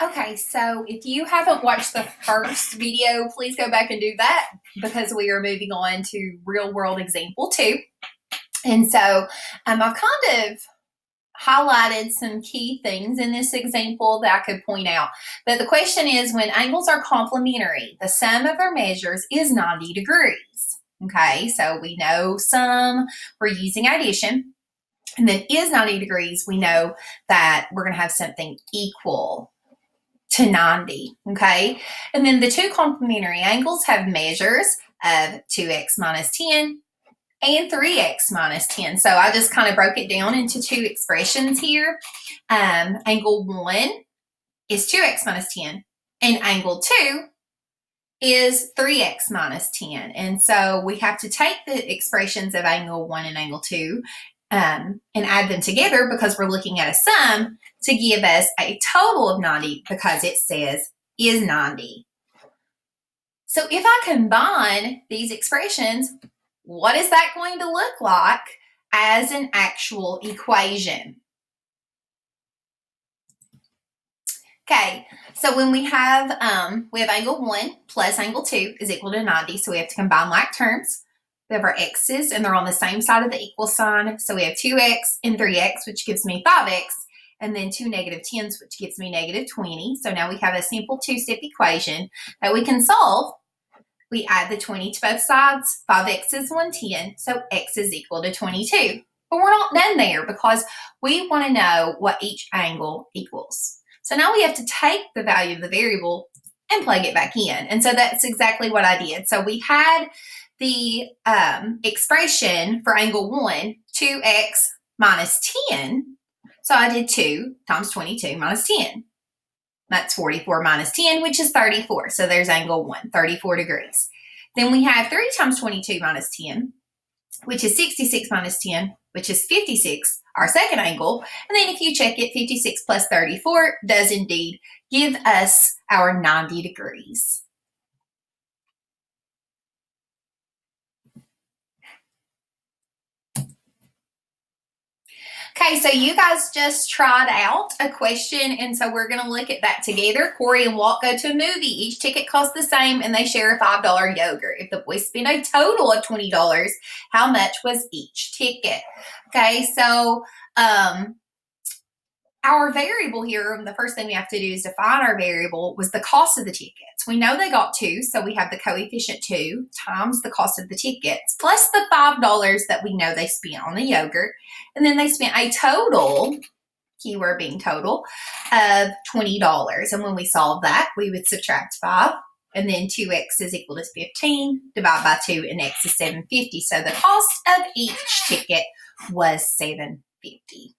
Okay, so if you haven't watched the first video, please go back and do that because we are moving on to real world example 2. And so I've kind of highlighted some key things in this example that I could point out. But the question is, when angles are complementary, the sum of their measures is 90 degrees. Okay, so we know sum, we're using addition. And then is 90 degrees, we know that we're going to have something equal to 90, okay? And then the two complementary angles have measures of 2x minus 10 and 3x minus 10. So I just kind of broke it down into two expressions here. Angle 1 is 2x minus 10, and angle 2 is 3x minus 10. And so we have to take the expressions of angle 1 and angle 2 and add them together because we're looking at a sum to give us a total of 90 because it says is 90. So if I combine these expressions, what is that going to look like as an actual equation? Okay, so when we have angle 1 plus angle 2 is equal to 90, so we have to combine like terms. We have our x's, and they're on the same side of the equal sign. So we have 2x and 3x, which gives me 5x, and then two negative 10s, which gives me negative 20. So now we have a simple two-step equation that we can solve. We add the 20 to both sides. 5x is 110, so x is equal to 22. But we're not done there because we want to know what each angle equals. So now we have to take the value of the variable and plug it back in. And so that's exactly what I did. So we had the expression for angle 1, 2x minus 10. So I did 2 times 22 minus 10. That's 44 minus 10, which is 34. So there's angle 1, 34 degrees. Then we have 3 times 22 minus 10, which is 66 minus 10, which is 56, our second angle. And then if you check it, 56 plus 34 does indeed give us our 90 degrees. Okay, so you guys just tried out a question, and so we're going to look at that together. Corey and Walt go to a movie. Each ticket costs the same, and they share a $5 yogurt. If the boys spend a total of $20, how much was each ticket? Okay, so our variable here, the first thing we have to do is define our variable, was the cost of the tickets. We know they got 2, so we have the coefficient 2 times the cost of the tickets, plus the $5 that we know they spent on the yogurt. And then they spent a total, keyword being total, of $20. And when we solve that, we would subtract 5, and then 2x is equal to 15, divide by 2, and x is $7.50. So the cost of each ticket was $7.50.